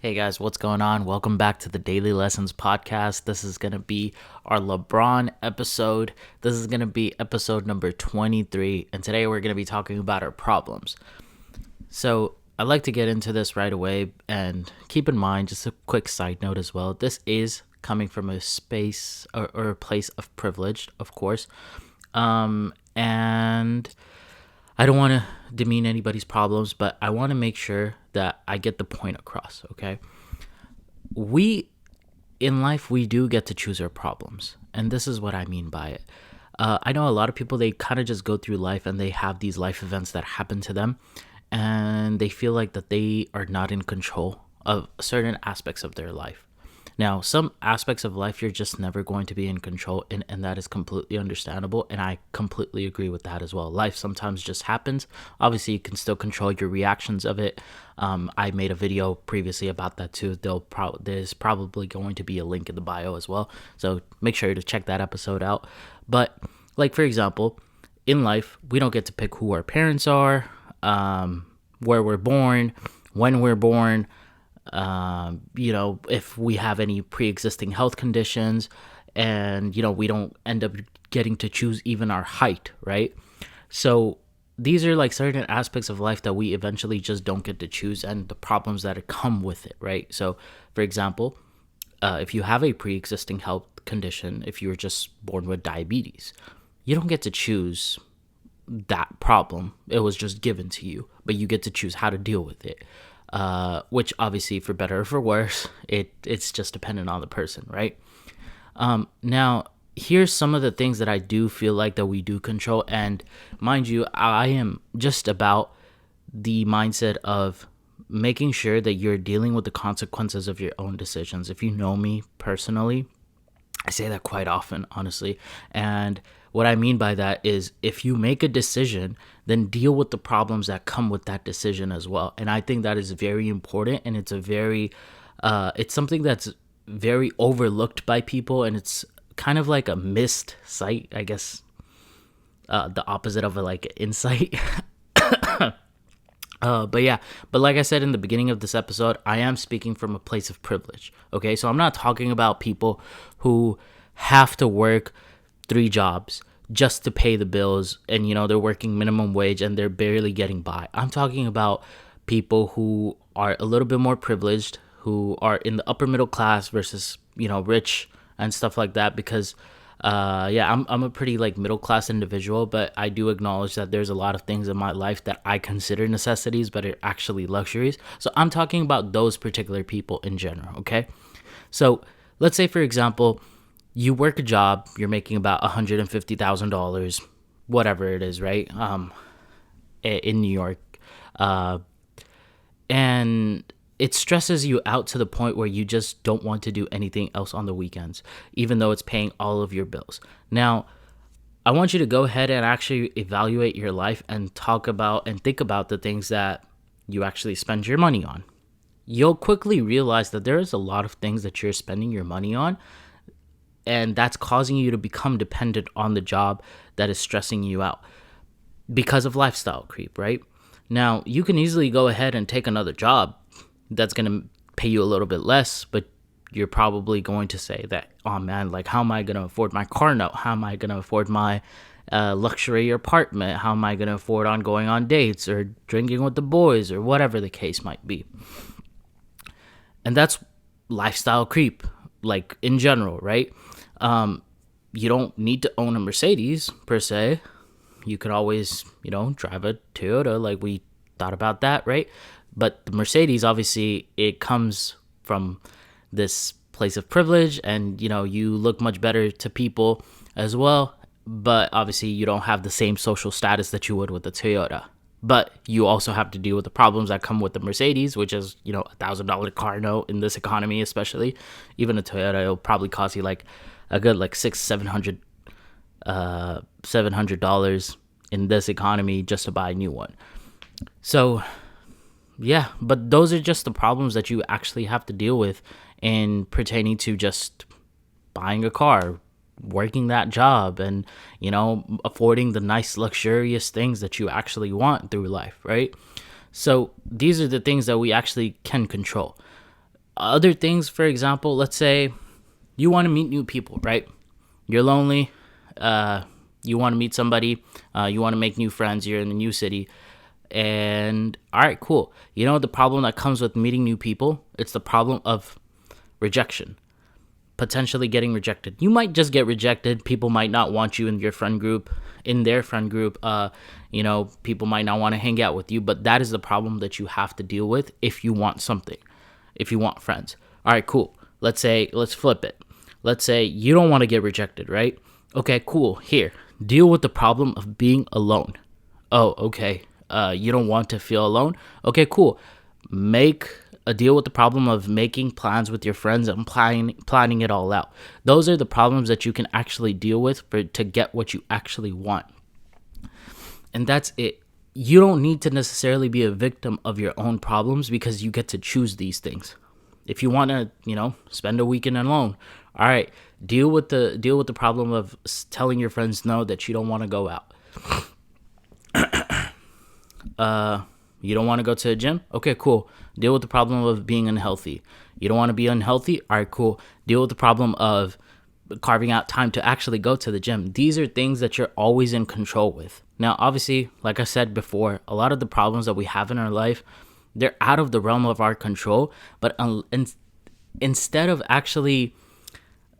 Hey guys, what's going on? Welcome back to the Daily Lessons podcast. This is going to be our LeBron episode. This is going to be episode number 23, and today we're going to be talking about our problems. So, I'd like to get into this right away, and keep in mind, just a quick side note as well, this is coming from a space or a place of privilege, of course. And I don't want to demean anybody's problems, but I want to make sure that I get the point across, okay? We, in life, we do get to choose our problems. And this is what I mean by it. I know a lot of people, they kind of just go through life and they have these life events that happen to them. And they feel like that they are not in control of certain aspects of their life. Now, some aspects of life you're just never going to be in control, and that is completely understandable. And I completely agree with that as well. Life sometimes just happens. Obviously, you can still control your reactions of it. I made a video previously about that too. There's probably going to be a link in the bio as well. So make sure to check that episode out. But, like, for example, in life, we don't get to pick who our parents are, where we're born, when we're born, if we have any pre-existing health conditions, and we don't end up getting to choose even our height, right? So these are like certain aspects of life that we eventually just don't get to choose, and the problems that come with it, right? So for example, if you have a pre-existing health condition, if you're just born with diabetes, you don't get to choose that problem. It was just given to you, but you get to choose how to deal with it. Which obviously, for better or for worse, it's just dependent on the person, right? Now, here's some of the things that I do feel like that we do control, and mind you, I am just about the mindset of making sure that you're dealing with the consequences of your own decisions. If you know me personally, I say that quite often, honestly. And what I mean by that is if you make a decision, then deal with the problems that come with that decision as well. And I think that is very important. And it's something that's very overlooked by people. And it's kind of like a missed sight, I guess, the opposite of like insight. But like I said in the beginning of this episode, I am speaking from a place of privilege. Okay, so I'm not talking about people who have to work 3 jobs just to pay the bills, and they're working minimum wage and they're barely getting by. I'm talking about people who are a little bit more privileged, who are in the upper middle class versus rich and stuff like that, because I'm a pretty like middle class individual, but I do acknowledge that there's a lot of things in my life that I consider necessities, but are actually luxuries. So I'm talking about those particular people in general, okay? So let's say, for example, you work a job, you're making about $150,000, whatever it is, right? In New York, and it stresses you out to the point where you just don't want to do anything else on the weekends, even though it's paying all of your bills. Now, I want you to go ahead and actually evaluate your life and think about the things that you actually spend your money on. You'll quickly realize that there is a lot of things that you're spending your money on, and that's causing you to become dependent on the job that is stressing you out because of lifestyle creep, right? Now, you can easily go ahead and take another job that's going to pay you a little bit less, but you're probably going to say that, oh man, like, how am I going to afford my car note? How am I going to afford my luxury apartment? How am I going to afford on going on dates or drinking with the boys or whatever the case might be? And that's lifestyle creep, like, in general, right? You don't need to own a Mercedes per se. You could always, drive a Toyota, like we thought about that, right? But the Mercedes, obviously, it comes from this place of privilege, and you look much better to people as well. But obviously, you don't have the same social status that you would with the Toyota. But you also have to deal with the problems that come with the Mercedes, which is $1,000 car note in this economy, especially. Even a Toyota, it'll probably cost you like a good like $700 in this economy just to buy a new one. So yeah, but those are just the problems that you actually have to deal with in pertaining to just buying a car, working that job, and affording the nice luxurious things that you actually want through life, right? So these are the things that we actually can control. Other things, for example, let's say you want to meet new people, right? You're lonely. You want to meet somebody. You want to make new friends. You're in a new city. And all right, cool. You know the problem that comes with meeting new people? It's the problem of rejection. Potentially getting rejected. You might just get rejected. People might not want you in your friend group, in their friend group. People might not want to hang out with you, but that is the problem that you have to deal with if you want something, if you want friends. All right, cool. Let's flip it. Let's say you don't want to get rejected, right? Okay, cool. Here, deal with the problem of being alone. Oh, okay. You don't want to feel alone? Okay, cool. Make a deal with the problem of making plans with your friends and planning it all out. Those are the problems that you can actually deal with to get what you actually want. And that's it. You don't need to necessarily be a victim of your own problems because you get to choose these things. If you want to, spend a weekend alone, all right, deal with the problem of telling your friends no, that you don't want to go out. You don't want to go to the gym? Okay, cool. Deal with the problem of being unhealthy. You don't want to be unhealthy? All right, cool. Deal with the problem of carving out time to actually go to the gym. These are things that you're always in control with. Now, obviously, like I said before, a lot of the problems that we have in our life, they're out of the realm of our control. But instead of actually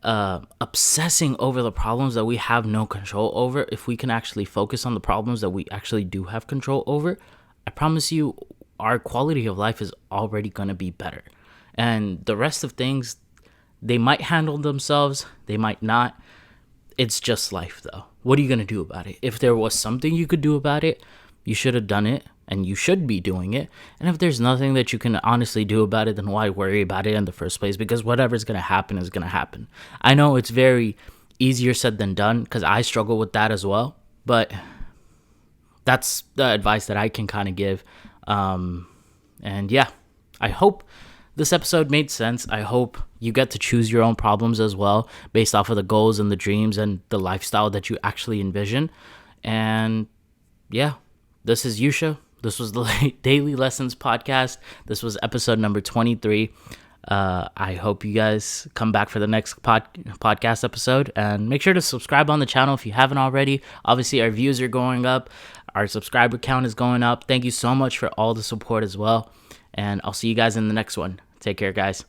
obsessing over the problems that we have no control over, if we can actually focus on the problems that we actually do have control over, I promise you our quality of life is already going to be better. And the rest of things, they might handle themselves, they might not. It's just life, though. What are you going to do about it? If there was something you could do about it, you should have done it, and you should be doing it. And if there's nothing that you can honestly do about it, then why worry about it in the first place? Because whatever's going to happen is going to happen. I know it's very easier said than done, because I struggle with that as well. But that's the advice that I can kind of give. And yeah, I hope this episode made sense. I hope you get to choose your own problems as well, based off of the goals and the dreams and the lifestyle that you actually envision. And yeah, this is Yusha. This was the Daily Lessons podcast. This was episode number 23. I hope you guys come back for the next podcast episode, and make sure to subscribe on the channel if you haven't already. Obviously, our views are going up. Our subscriber count is going up. Thank you so much for all the support as well. And I'll see you guys in the next one. Take care, guys.